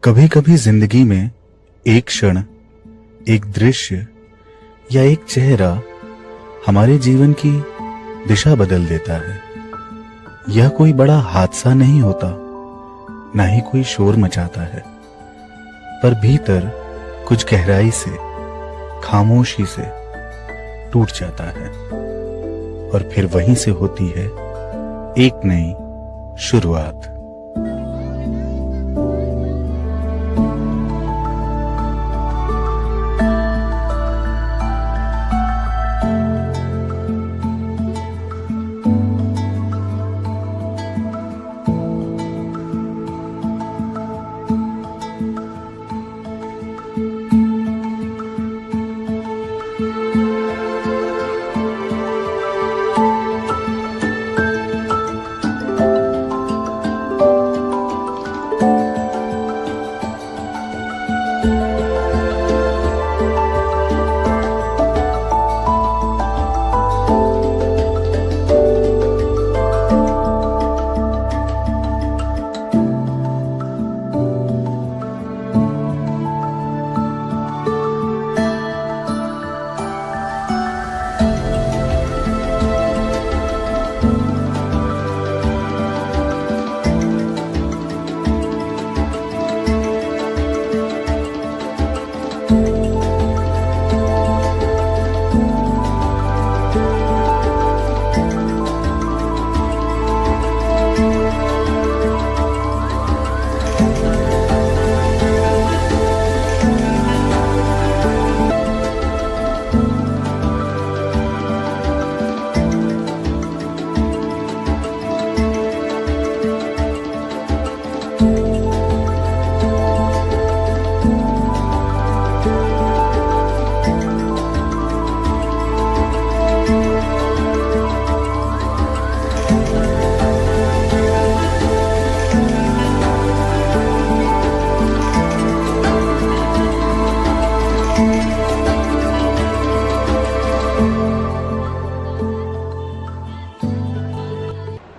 कभी कभी जिंदगी में एक क्षण, एक दृश्य या एक चेहरा हमारे जीवन की दिशा बदल देता है। यह कोई बड़ा हादसा नहीं होता, ना ही कोई शोर मचाता है, पर भीतर कुछ गहराई से, खामोशी से टूट जाता है और फिर वहीं से होती है एक नई शुरुआत।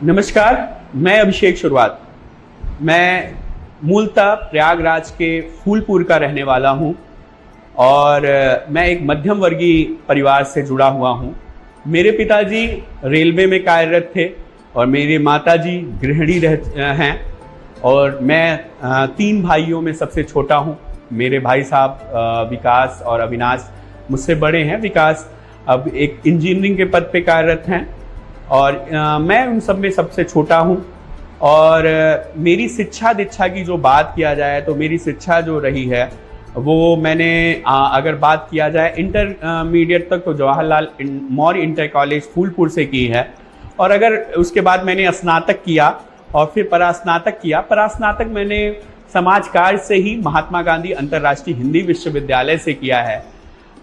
नमस्कार, मैं अभिषेक शुरुआत। मैं मूलतः प्रयागराज के फूलपुर का रहने वाला हूं और मैं एक मध्यम वर्गीय परिवार से जुड़ा हुआ हूं। मेरे पिताजी रेलवे में कार्यरत थे और मेरे माताजी गृहिणी हैं और मैं 3 भाइयों में सबसे छोटा हूं। मेरे भाई साहब विकास और अविनाश मुझसे बड़े हैं। विकास अब एक इंजीनियरिंग के पद पे कार्यरत हैं और मैं उन सब में सबसे छोटा हूं। और मेरी शिक्षा दीक्षा की जो बात किया जाए तो मेरी शिक्षा जो रही है वो मैंने अगर बात किया जाए इंटरमीडिएट तक तो जवाहरलाल मौर्य इंटर कॉलेज फूलपुर से की है। और अगर उसके बाद मैंने स्नातक किया और फिर परास्नातक किया। परास्नातक मैंने समाज कार्य से ही महात्मा गांधी अंतर्राष्ट्रीय हिंदी विश्वविद्यालय से किया है।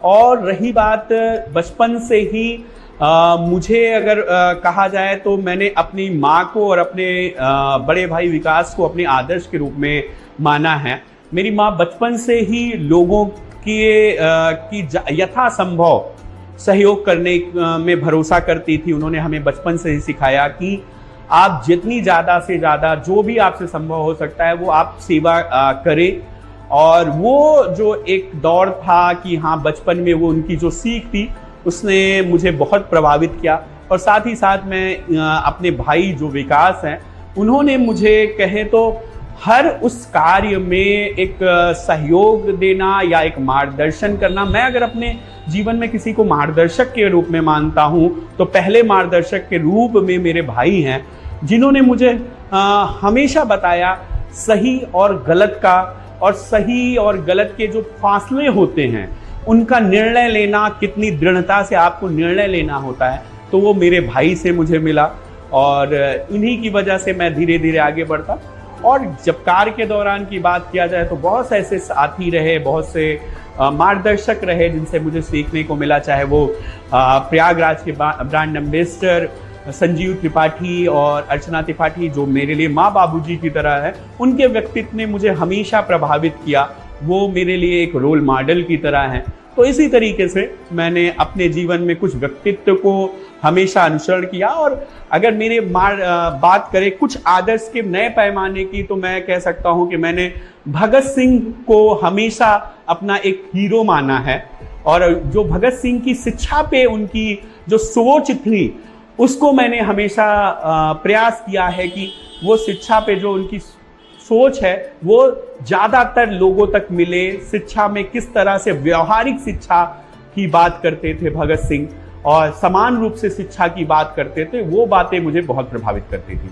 और रही बात बचपन से ही मुझे अगर कहा जाए तो मैंने अपनी माँ को और अपने बड़े भाई विकास को अपने आदर्श के रूप में माना है। मेरी माँ बचपन से ही लोगों की यथासंभव सहयोग करने में भरोसा करती थी। उन्होंने हमें बचपन से ही सिखाया कि आप जितनी ज़्यादा से ज़्यादा जो भी आपसे संभव हो सकता है वो आप सेवा करें। और वो जो एक दौर था कि हाँ, बचपन में वो उनकी जो सीख थी उसने मुझे बहुत प्रभावित किया। और साथ ही साथ मैं अपने भाई जो विकास हैं उन्होंने मुझे कहे तो हर उस कार्य में एक सहयोग देना या एक मार्गदर्शन करना। मैं अगर अपने जीवन में किसी को मार्गदर्शक के रूप में मानता हूँ तो पहले मार्गदर्शक के रूप में मेरे भाई हैं, जिन्होंने मुझे हमेशा बताया सही और गलत का, और सही और गलत के जो फासले होते हैं उनका निर्णय लेना, कितनी दृढ़ता से आपको निर्णय लेना होता है, तो वो मेरे भाई से मुझे मिला। और इन्हीं की वजह से मैं धीरे धीरे आगे बढ़ता। और जब कार्य के दौरान की बात किया जाए तो बहुत से ऐसे साथी रहे, बहुत से मार्गदर्शक रहे जिनसे मुझे सीखने को मिला। चाहे वो प्रयागराज के ब्रांड एम्बेसडर संजीव त्रिपाठी और अर्चना त्रिपाठी, जो मेरे लिए माँ बाबूजी की तरह है, उनके व्यक्तित्व ने मुझे हमेशा प्रभावित किया। वो मेरे लिए एक रोल मॉडल की तरह हैं। तो इसी तरीके से मैंने अपने जीवन में कुछ व्यक्तित्व को हमेशा अनुसरण किया। और अगर मेरे बात करें कुछ आदर्श के नए पैमाने की, तो मैं कह सकता हूं कि मैंने भगत सिंह को हमेशा अपना एक हीरो माना है। और जो भगत सिंह की शिक्षा पे उनकी जो सोच थी, उसको मैंने हमेशा प्रयास किया है कि वो शिक्षा पे जो उनकी सोच है वो ज्यादातर लोगों तक मिले। शिक्षा में किस तरह से व्यवहारिक शिक्षा की बात करते थे भगत सिंह, और समान रूप से शिक्षा की बात करते थे, वो बातें मुझे बहुत प्रभावित करती थी।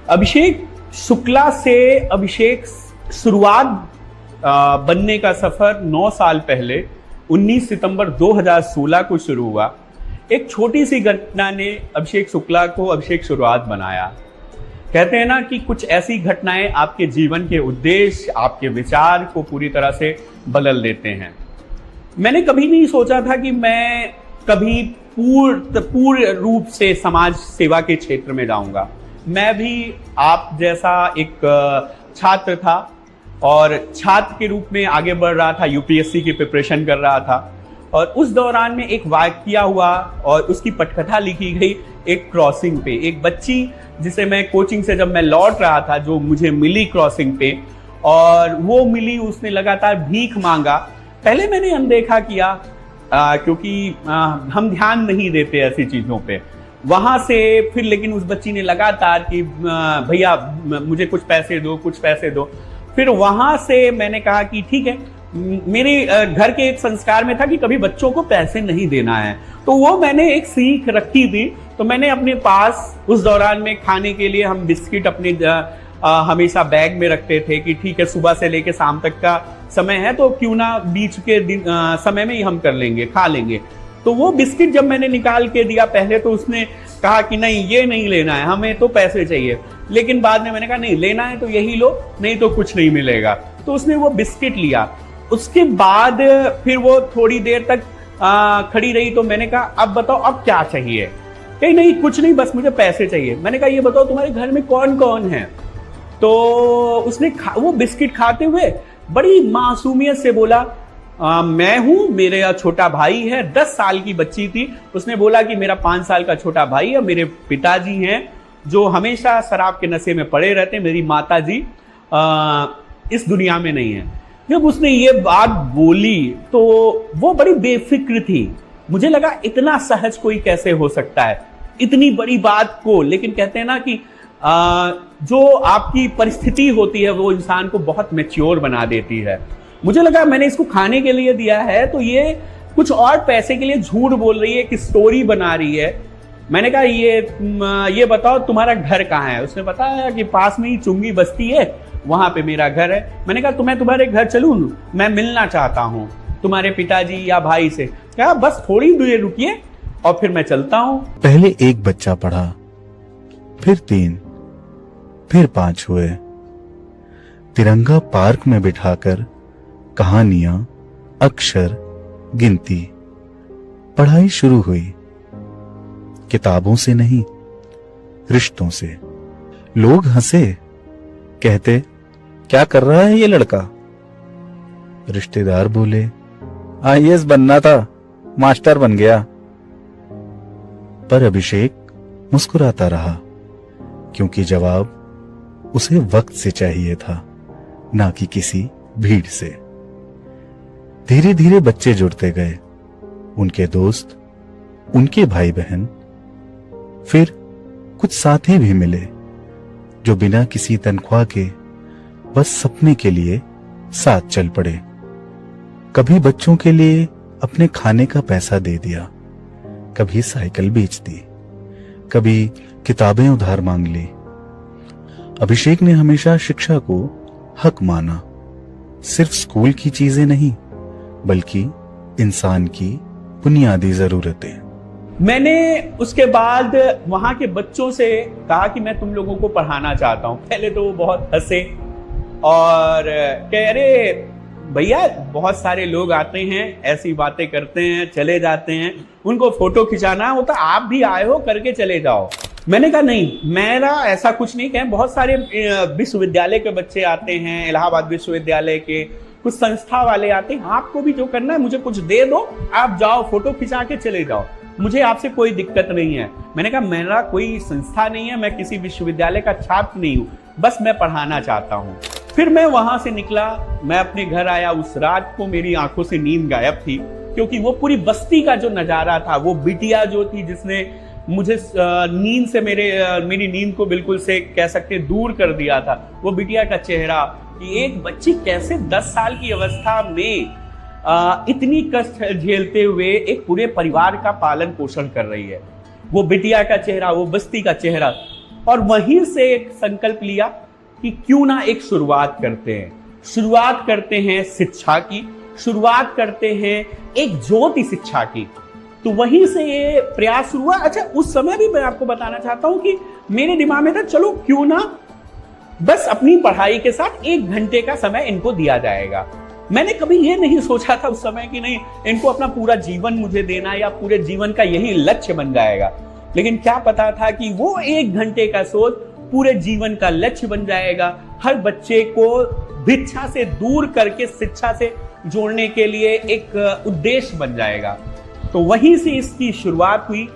अभिषेक शुक्ला से अभिषेक शुरुआत बनने का सफर 9 साल पहले 19 सितंबर 2016 को शुरू हुआ। एक छोटी सी घटना ने अभिषेक शुक्ला को अभिषेक शुरुआत बनाया। कहते हैं ना कि कुछ ऐसी घटनाएं आपके जीवन के उद्देश्य, आपके विचार को पूरी तरह से बदल देते हैं। मैंने कभी नहीं सोचा था कि मैं कभी पूर्ण रूप से समाज सेवा के क्षेत्र में जाऊंगा। मैं भी आप जैसा एक छात्र था और छात्र के रूप में आगे बढ़ रहा था, यूपीएससी की प्रिपरेशन कर रहा था। और उस दौरान में एक वाकया हुआ और उसकी पटकथा लिखी गई एक क्रॉसिंग पे। एक बच्ची जिसे मैं कोचिंग से जब मैं लौट रहा था, जो मुझे मिली क्रॉसिंग पे, और वो मिली, उसने लगातार भीख मांगा। पहले मैंने अनदेखा किया क्योंकि हम ध्यान नहीं देते ऐसी चीजों पे। वहां से फिर लेकिन उस बच्ची ने लगातार कि भैया मुझे कुछ पैसे दो, कुछ पैसे दो। फिर वहां से मैंने कहा कि ठीक है, मेरे घर के एक संस्कार में था कि कभी बच्चों को पैसे नहीं देना है, तो वो मैंने एक सीख रखी थी। तो मैंने अपने पास उस दौरान में खाने के लिए हम बिस्किट अपने हमेशा बैग में रखते थे कि ठीक है, सुबह से लेके शाम तक का समय है तो क्यों ना बीच के दिन समय में ही हम कर लेंगे, खा लेंगे। तो वो बिस्किट जब मैंने निकाल के दिया, पहले तो उसने कहा कि नहीं ये नहीं लेना है, हमें तो पैसे चाहिए। लेकिन बाद में मैंने कहा नहीं, लेना है तो यही लो, नहीं तो कुछ नहीं मिलेगा। तो उसने वो बिस्किट लिया। उसके बाद फिर वो थोड़ी देर तक खड़ी रही। तो मैंने कहा अब बताओ अब क्या चाहिए? कहीं नहीं, कुछ नहीं, बस मुझे पैसे चाहिए। मैंने कहा ये बताओ तुम्हारे घर में कौन कौन है? तो उसने वो बिस्किट खाते हुए बड़ी मासूमियत से बोला मैं हूं, मेरा छोटा भाई है। 10 साल की बच्ची थी, उसने बोला कि मेरा 5 साल का छोटा भाई है, मेरे पिताजी हैं जो हमेशा शराब के नशे में पड़े रहते, मेरी माताजी इस दुनिया में नहीं है। जब उसने ये बात बोली तो वो बड़ी बेफिक्र थी। मुझे लगा इतना सहज कोई कैसे हो सकता है इतनी बड़ी बात को। लेकिन कहते हैं ना कि जो आपकी परिस्थिति होती है वो इंसान को बहुत मैच्योर बना देती है। मुझे लगा मैंने इसको खाने के लिए दिया है तो ये कुछ और पैसे के लिए झूठ बोल रही है, एक स्टोरी बना रही है। मैंने कहा ये बताओ तुम्हारा घर कहाँ है? उसने बताया कि पास में ही चुंगी बस्ती है, वहां पे मेरा घर है। मैंने कहा तुम्हें तुम्हारे घर चलूं, मैं मिलना चाहता हूं तुम्हारे पिताजी या भाई से। क्या बस थोड़ी देर रुकिए और फिर मैं चलता हूं। पहले एक बच्चा पढ़ा, फिर 3, फिर 5 हुए। तिरंगा पार्क में बिठाकर कहानियां, अक्षर, गिनती, पढ़ाई शुरू हुई। किताबों से नहीं, रिश्तों से। लोग हंसे, कहते क्या कर रहा है ये लड़का? रिश्तेदार बोले आईएएस बनना था, मास्टर बन गया। पर अभिषेक मुस्कुराता रहा, क्योंकि जवाब उसे वक्त से चाहिए था, ना कि किसी भीड़ से। धीरे धीरे बच्चे जुड़ते गए, उनके दोस्त, उनके भाई बहन। फिर कुछ साथी भी मिले जो बिना किसी तनख्वाह के बस सपने के लिए साथ चल पड़े। कभी बच्चों के लिए अपने खाने का पैसा दे दिया, कभी साइकिल बेच दी, कभी किताबें उधार मांग ली। अभिषेक ने हमेशा शिक्षा को हक माना, सिर्फ स्कूल की चीजें नहीं बल्कि इंसान की बुनियादी जरूरतें। मैंने उसके बाद वहां के बच्चों से कहा कि मैं तुम लोगों को पढ़ाना चाहता हूं। पहले तो वो बहुत हंसे और कह रहे भैया बहुत सारे लोग आते हैं, ऐसी बातें करते हैं, चले जाते हैं, उनको फोटो खिंचाना हो तो आप भी आए हो, करके चले जाओ। मैंने कहा नहीं, मेरा ऐसा कुछ नहीं है। बहुत सारे विश्वविद्यालय के बच्चे आते हैं, इलाहाबाद विश्वविद्यालय के कुछ संस्था वाले आते हैं, आपको भी जो करना है मुझे कुछ दे दो, आप जाओ फोटो खिंचा के चले जाओ, मुझे आपसे कोई दिक्कत नहीं है। मैंने कहा मेरा कोई संस्था नहीं है, मैं किसी विश्वविद्यालय का छात्र नहीं हूँ, बस मैं पढ़ाना चाहता हूँ। फिर मैं वहां से निकला, मैं अपने घर आया। उस रात को मेरी आंखों से नींद गायब थी, क्योंकि वो पूरी बस्ती का जो नजारा था, वो बिटिया जो थी जिसने मुझे नींद से मेरी नींद को बिल्कुल से कह सकते दूर कर दिया था, वो बिटिया का चेहरा कि एक बच्ची कैसे 10 साल की अवस्था में इतनी कष्ट झेलते हुए एक पूरे परिवार का पालन पोषण कर रही है, वो बिटिया का चेहरा, वो बस्ती का चेहरा। और वहीं से एक संकल्प लिया कि क्यों ना एक शुरुआत करते हैं, शुरुआत करते हैं शिक्षा की, शुरुआत करते हैं एक ज्योति शिक्षा की। तो वहीं से ये प्रयास शुरू हुआ। अच्छा, उस समय भी मैं आपको बताना चाहता हूं कि मेरे दिमाग में था चलो क्यों ना बस अपनी पढ़ाई के साथ 1 घंटे का समय इनको दिया जाएगा। मैंने कभी ये नहीं सोचा था उस समय कि नहीं इनको अपना पूरा जीवन मुझे देना या पूरे जीवन का यही लक्ष्य बन जाएगा। लेकिन क्या पता था कि वो 1 घंटे का सोच पूरे जीवन का लक्ष्य बन जाएगा, हर बच्चे को भिक्षा से दूर करके शिक्षा से जोड़ने के लिए एक उद्देश्य बन जाएगा। तो वहीं से इसकी शुरुआत हुई।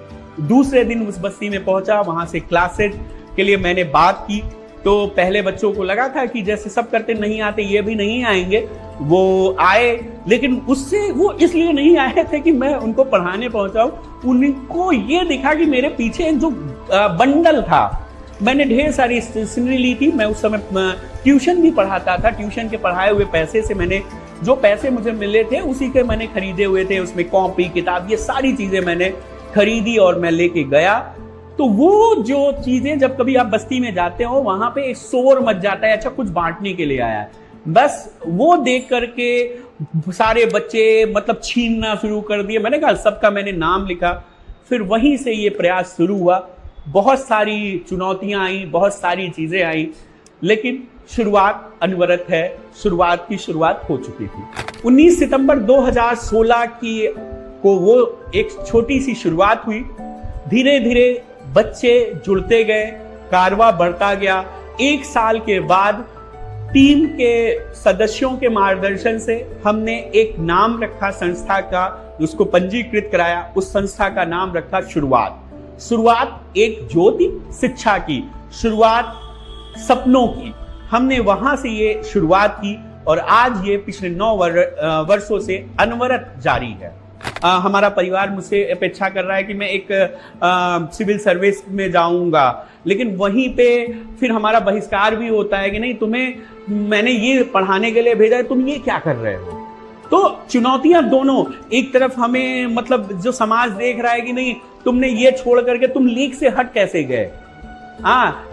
दूसरे दिन उस बस्ती में पहुंचा, वहां से क्लासेस के लिए मैंने बात की। तो पहले बच्चों को लगा था कि जैसे सब करते नहीं आते, ये भी नहीं आएंगे, वो आए, लेकिन उससे वो इसलिए नहीं आए थे कि मैं उनको पढ़ाने पहुंचाऊं। उनको ये दिखा कि मेरे पीछे जो बंडल था, मैंने ढेर सारी स्टेशनरी ली थी। मैं उस समय ट्यूशन भी पढ़ाता था, ट्यूशन के पढ़ाए हुए पैसे से मैंने जो पैसे मुझे मिले थे उसी के मैंने खरीदे हुए थे, उसमें कॉपी किताब ये सारी चीजें मैंने खरीदी और मैं लेके गया। तो वो जो चीजें, जब कभी आप बस्ती में जाते हो वहां पे एक शोर मच जाता है, अच्छा कुछ बांटने के लिए आया है, बस वो देख करके सारे बच्चे मतलब छीनना शुरू कर दिए। मैंने कहा सबका मैंने नाम लिखा। फिर वहीं से ये प्रयास शुरू हुआ। बहुत सारी चुनौतियां आई, बहुत सारी चीजें आई, लेकिन शुरुआत अनवरत है, शुरुआत की शुरुआत हो चुकी थी। 19 सितंबर 2016 को वो एक छोटी सी शुरुआत हुई। धीरे धीरे बच्चे जुड़ते गए, कारवां बढ़ता गया। 1 साल के बाद टीम के सदस्यों के मार्गदर्शन से हमने एक नाम रखा संस्था का, उसको पंजीकृत कराया। उस संस्था का नाम रखा शुरुआत। शुरुआत एक ज्योति शिक्षा की, शुरुआत सपनों की। हमने वहां से ये शुरुआत की और आज ये पिछले 9 वर्षों से अनवरत जारी है। हमारा परिवार मुझसे अपेक्षा कर रहा है कि मैं एक सिविल सर्विस में जाऊंगा, लेकिन वहीं पे फिर हमारा बहिष्कार भी होता है कि नहीं तुम्हें मैंने ये पढ़ाने के लिए भेजा है, तुम ये क्या कर रहे हो। तो चुनौतियां दोनों, एक तरफ हमें मतलब जो समाज देख रहा है कि नहीं तुमने ये छोड़ करके तुम लीग से हट कैसे गए,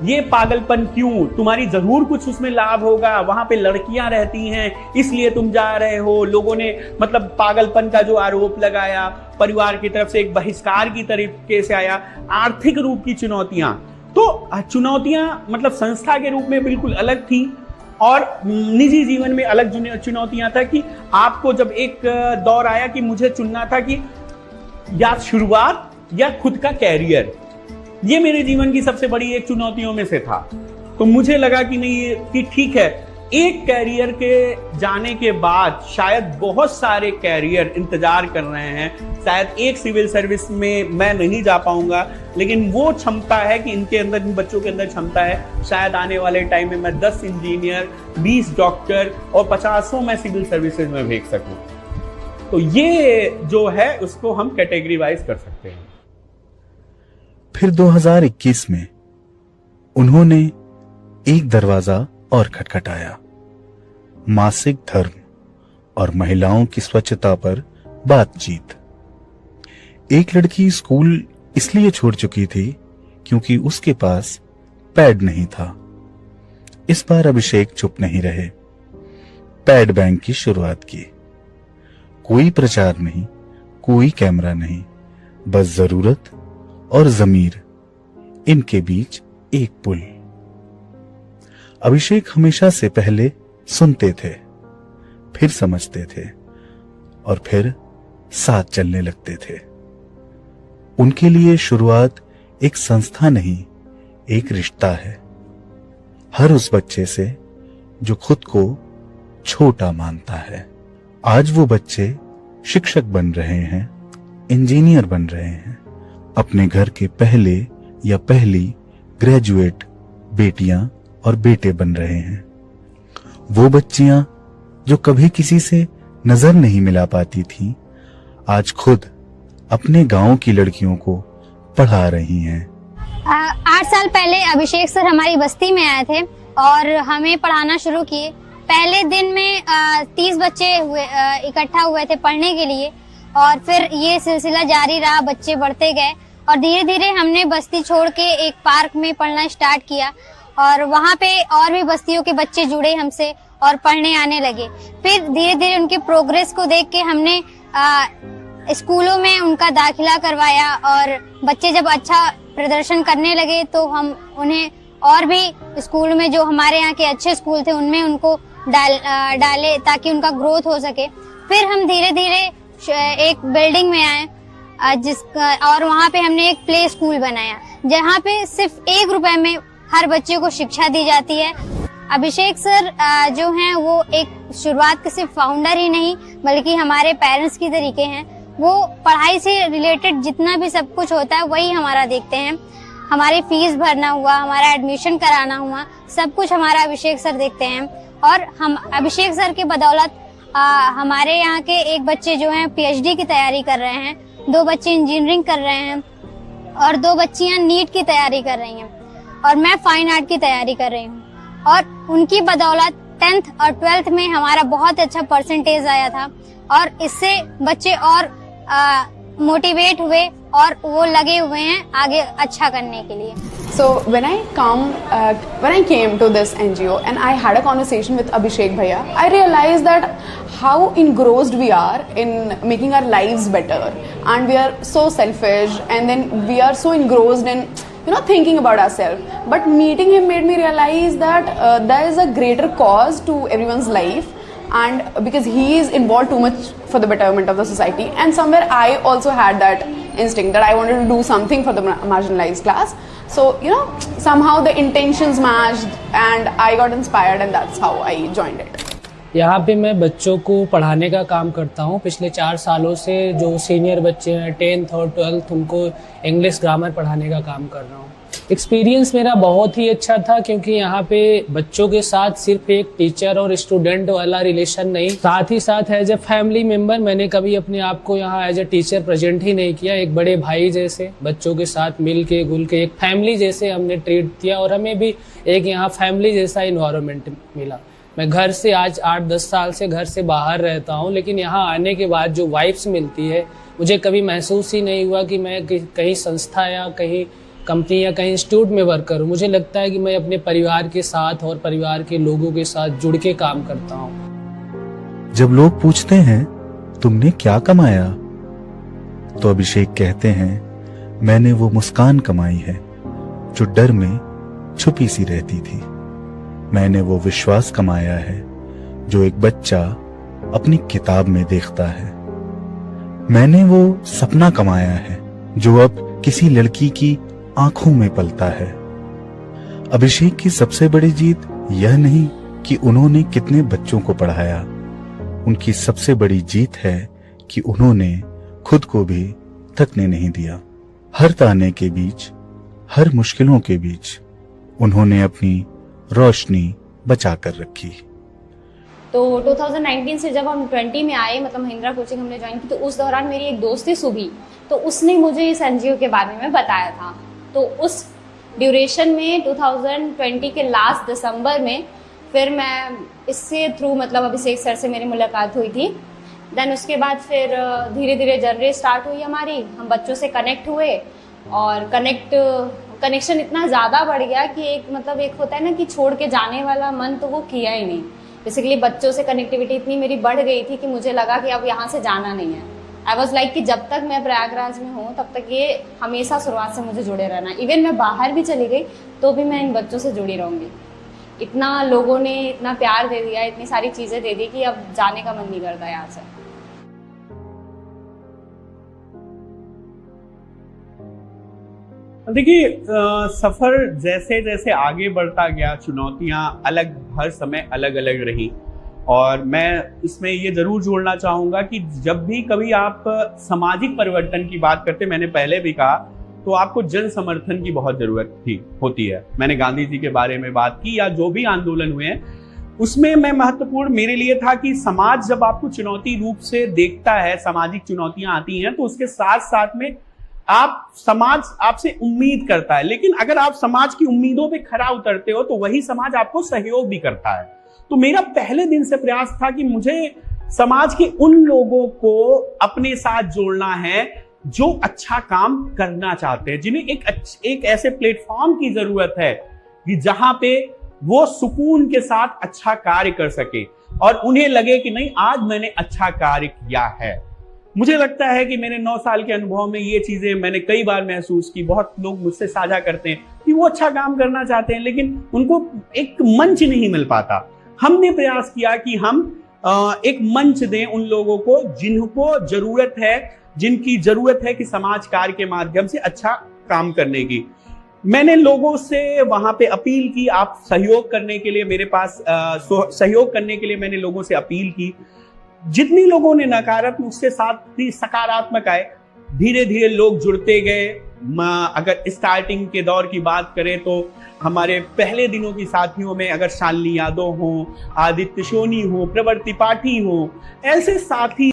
ये पागलपन क्यों, तुम्हारी जरूर कुछ उसमें लाभ होगा, वहां पे लड़कियां रहती हैं इसलिए तुम जा रहे हो। लोगों ने मतलब पागलपन का जो आरोप लगाया, परिवार की तरफ से एक बहिष्कार की तरीके से आया, आर्थिक रूप की चुनौतियां। तो चुनौतियां मतलब संस्था के रूप में बिल्कुल अलग थी और निजी जीवन में अलग चुनौतियां था कि आपको जब एक दौर आया कि मुझे चुनना था कि या शुरुआत या खुद का कैरियर। ये मेरे जीवन की सबसे बड़ी एक चुनौतियों में से था। तो मुझे लगा कि नहीं कि ठीक है, एक कैरियर के जाने के बाद शायद बहुत सारे कैरियर इंतजार कर रहे हैं। शायद एक सिविल सर्विस में मैं नहीं जा पाऊंगा, लेकिन वो क्षमता है कि इनके अंदर, इन बच्चों के अंदर क्षमता है, शायद आने वाले टाइम में मैं 10 इंजीनियर, 20 डॉक्टर और 50 मैं सिविल सर्विसेज में भेज सकूं। तो ये जो है उसको हम कैटेगरी वाइज कर सकते हैं। फिर 2021 में उन्होंने एक दरवाजा और खटखटाया। मासिक धर्म और महिलाओं की स्वच्छता पर बातचीत। एक लड़की स्कूल इसलिए छोड़ चुकी थी क्योंकि उसके पास पैड नहीं था। इस बार अभिषेक चुप नहीं रहे, पैड बैंक की शुरुआत की। कोई प्रचार नहीं, कोई कैमरा नहीं, बस जरूरत और ज़मीर, इनके बीच एक पुल। अभिषेक हमेशा से पहले सुनते थे, फिर समझते थे और फिर साथ चलने लगते थे। उनके लिए शुरुआत एक संस्था नहीं, एक रिश्ता है। हर उस बच्चे से जो खुद को छोटा मानता है। आज वो बच्चे शिक्षक बन रहे हैं, इंजीनियर बन रहे हैं, अपने घर के पहले या पहली ग्रेजुएट बेटियां और बेटे बन रहे हैं। वो बच्चियां जो कभी किसी से नजर नहीं मिला पाती थीं, आज खुद अपने गांव की लड़कियों को पढ़ा रही हैं। 8 साल पहले अभिषेक सर हमारी बस्ती में आए थे और हमें पढ़ाना शुरू किए। पहले दिन में 30 बच्चे इकट्ठा हुए थे पढ़ने के लिए और फिर ये सिलसिला जारी रहा, बच्चे बढ़ते गए और धीरे धीरे हमने बस्ती छोड़ के एक पार्क में पढ़ना स्टार्ट किया और वहाँ पे और भी बस्तियों के बच्चे जुड़े हमसे और पढ़ने आने लगे। फिर धीरे धीरे उनके प्रोग्रेस को देख के हमने स्कूलों में उनका दाखिला करवाया और बच्चे जब अच्छा प्रदर्शन करने लगे तो हम उन्हें और भी स्कूल में, जो हमारे यहाँ के अच्छे स्कूल थे, उनमें उनको डाले ताकि उनका ग्रोथ हो सके। फिर हम धीरे धीरे एक बिल्डिंग में आए और वहाँ पे हमने एक प्ले स्कूल बनाया जहाँ पे सिर्फ 1 रुपए में हर बच्चे को शिक्षा दी जाती है। अभिषेक सर जो हैं वो एक शुरुआत के सिर्फ फाउंडर ही नहीं बल्कि हमारे पेरेंट्स की तरीके हैं। वो पढ़ाई से रिलेटेड जितना भी सब कुछ होता है वही हमारा देखते हैं। हमारी फीस भरना हुआ, हमारा एडमिशन कराना हुआ, सब कुछ हमारा अभिषेक सर देखते हैं। और हम अभिषेक सर के बदौलत हमारे यहाँ के एक बच्चे जो हैं PhD की तैयारी कर रहे हैं, 2 बच्चे इंजीनियरिंग कर रहे हैं और 2 बच्चियां नीट की तैयारी कर रही हैं और मैं फाइन आर्ट की तैयारी कर रही हूँ। और उनकी बदौलत 10th और 12th में हमारा बहुत अच्छा परसेंटेज आया था और इससे बच्चे और मोटिवेट हुए और वो लगे हुए हैं आगे अच्छा करने के लिए। So when I came to this NGO and I had a conversation with Abhishek Bhaiya, I realized that how engrossed we are in making our lives better, and we are so selfish, and then we are so engrossed in thinking about ourselves. But meeting him made me realize that there is a greater cause to everyone's life, and because he is involved too much for the betterment of the society, and somewhere I also had that instinct that I wanted to do something for the marginalized class. So somehow the intentions matched and I got inspired, and that's how I joined it. यहाँ पे मैं बच्चों को पढ़ाने का काम करता हूँ। पिछले 4 सालों से जो सीनियर बच्चे हैं 10th और 12th, उनको इंग्लिश ग्रामर पढ़ाने का काम कर रहा हूँ। एक्सपीरियंस मेरा बहुत ही अच्छा था क्योंकि यहाँ पे बच्चों के साथ सिर्फ एक टीचर और स्टूडेंट वाला रिलेशन नहीं, साथ ही साथ एज ए फैमिली मेंबर मैंने कभी अपने आप को यहाँ एज ए टीचर प्रेजेंट ही नहीं किया। एक बड़े भाई जैसे बच्चों के साथ मिल के घुल के एक फैमिली जैसे हमने ट्रीट किया और हमें भी एक यहाँ फैमिली जैसा इन्वायरमेंट मिला। मैं घर से आज 8-10 साल से घर से बाहर रहता हूँ, लेकिन यहाँ आने के बाद जो वाइब्स मिलती है मुझे कभी महसूस ही नहीं हुआ कि मैं कहीं संस्था या कहीं कंपनी या कहीं इंस्टीट्यूट में वर्क करूँ। मुझे लगता है कि मैं अपने परिवार के साथ और परिवार के लोगों के साथ जुड़ के काम करता हूँ। जब लोग पूछते हैं तुमने क्या कमाया, तो अभिषेक कहते हैं मैंने वो मुस्कान कमाई है जो डर में छुपी सी रहती थी। मैंने वो विश्वास कमाया है जो एक बच्चा अपनी किताब में देखता है। मैंने वो सपना कमाया है जो अब किसी लड़की की आंखों में पलता है। अभिषेक की सबसे बड़ी जीत यह नहीं कि उन्होंने कितने बच्चों को पढ़ाया, उनकी सबसे बड़ी जीत है कि उन्होंने खुद को भी थकने नहीं दिया। हर ताने के बीच, हर मुश्किलों के बीच उन्होंने अपनी रोशनी बचा कर रखी। तो 2019 से जब हम 20 में आए, मतलब महिंद्रा कोचिंग हमने ज्वाइन की, तो उस दौरान मेरी एक दोस्त थी सुभी, तो उसने मुझे इस एनजीओ के बारे में बताया था। तो उस ड्यूरेशन में 2020 के लास्ट दिसंबर में फिर मैं इससे थ्रू, मतलब अभिषेक सर से मेरी मुलाकात हुई थी। देन उसके बाद फिर धीरे धीरे जर्नी स्टार्ट हुई हमारी, हम बच्चों से कनेक्ट हुए और कनेक्शन इतना ज़्यादा बढ़ गया कि एक होता है ना कि छोड़ के जाने वाला मन तो वो किया ही नहीं। बेसिकली बच्चों से कनेक्टिविटी इतनी मेरी बढ़ गई थी कि मुझे लगा कि अब यहाँ से जाना नहीं है। आई वॉज लाइक कि जब तक मैं प्रयागराज में हूँ तब तक ये हमेशा शुरुआत से मुझे जुड़े रहना। इवन मैं बाहर भी चली गई तो भी मैं इन बच्चों से जुड़ी रहूँगी। इतना लोगों ने इतना प्यार दे दिया, इतनी सारी चीज़ें दे दी कि अब जाने का मन नहीं करता यहाँ से। देखिए सफर जैसे जैसे आगे बढ़ता गया, चुनौतियां अलग, हर समय अलग अलग रही। और मैं इसमें ये जरूर जोड़ना चाहूंगा कि जब भी कभी आप सामाजिक परिवर्तन की बात करते, मैंने पहले भी कहा, तो आपको जन समर्थन की बहुत जरूरत होती है। मैंने गांधी जी के बारे में बात की, या जो भी आंदोलन हुए हैं उसमें मैं महत्वपूर्ण मेरे लिए था कि समाज जब आपको चुनौती रूप से देखता है, सामाजिक चुनौतियां आती हैं, तो उसके साथ साथ में समाज आपसे उम्मीद करता है। लेकिन अगर आप समाज की उम्मीदों पे खरा उतरते हो तो वही समाज आपको सहयोग भी करता है। तो मेरा पहले दिन से प्रयास था कि मुझे समाज के उन लोगों को अपने साथ जोड़ना है जो अच्छा काम करना चाहते हैं, जिन्हें एक ऐसे प्लेटफॉर्म की जरूरत है कि जहां पे वो सुकून के साथ अच्छा कार्य कर सके और उन्हें लगे कि नहीं, आज मैंने अच्छा कार्य किया है। मुझे लगता है कि मेरे 9 साल के अनुभव में ये चीजें मैंने कई बार महसूस की। बहुत लोग मुझसे साझा करते हैं कि वो अच्छा काम करना चाहते हैं, लेकिन उनको एक मंच नहीं मिल पाता। हमने प्रयास किया कि हम एक मंच दें उन लोगों को जिनको जरूरत है, जिनकी जरूरत है कि समाज कार्य के माध्यम से अच्छा काम करने की। मैंने लोगों से वहां पे अपील की, आप सहयोग करने के लिए मेरे पास सहयोग करने के लिए मैंने लोगों से अपील की। जितनी लोगों ने नकारात्मक, उसके साथ ही सकारात्मक आए, धीरे धीरे लोग जुड़ते गए। अगर स्टार्टिंग के दौर की बात करें तो हमारे पहले दिनों की साथियों में अगर शालिनी यादव हो, आदित्य सोनी हो, प्रवृत्ति पाठी हो, ऐसे साथी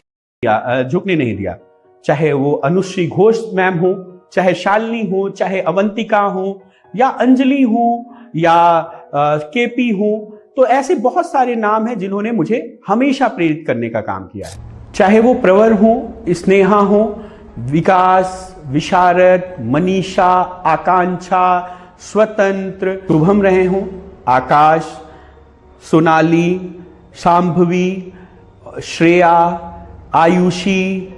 झुकने नहीं दिया। चाहे वो अनुश्री घोष मैम हो, चाहे शालिनी हो, चाहे अवंतिका हो, या अंजलि हो, या केपी हो, तो ऐसे बहुत सारे नाम हैं जिन्होंने मुझे हमेशा प्रेरित करने का काम किया है। चाहे वो प्रवर हो, स्नेहा हो, विकास, विशारद, मनीषा, आकांक्षा, स्वतंत्र, शुभम रहे हों, आकाश, सोनाली, शांभवी, श्रेया, आयुषी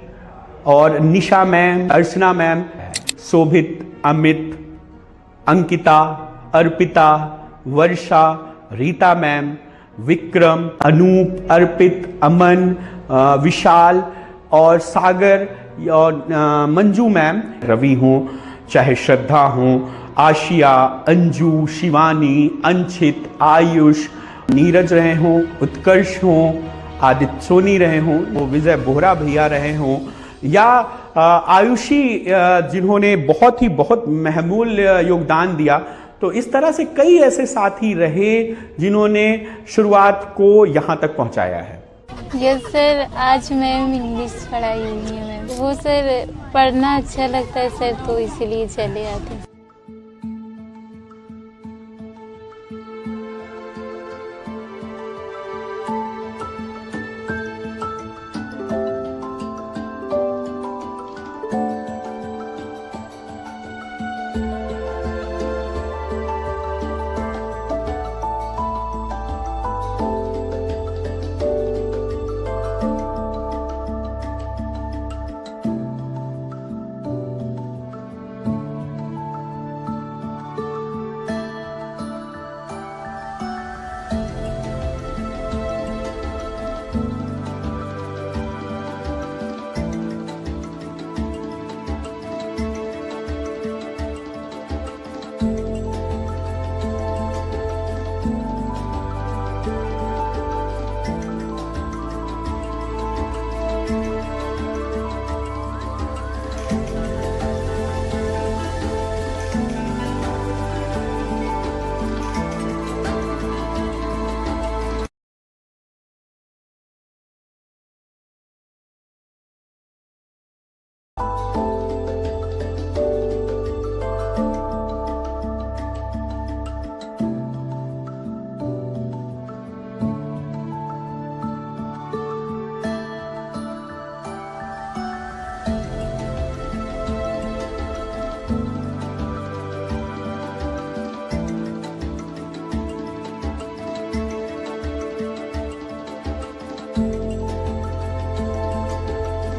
और निशा मैम, अर्चना मैम, शोभित, अमित, अंकिता, अर्पिता, वर्षा, रीता मैम, विक्रम, अनूप, अर्पित, अमन, विशाल और सागर और मंजू मैम, रवि हो, चाहे श्रद्धा हो, आशिया, अंजू, शिवानी, अंशित, आयुष, नीरज रहे हों, उत्कर्ष हो, आदित्य सोनी रहे हों, वो विजय बोहरा भैया रहे हों, या आयुषी जिन्होंने बहुत महमूल योगदान दिया। तो इस तरह से कई ऐसे साथी रहे जिन्होंने शुरुआत को यहाँ तक पहुँचाया है। यस सर, आज मैम इंग्लिश पढ़ाई हुई है मैम। वो सर पढ़ना अच्छा लगता है सर, तो इसीलिए चले आते हैं।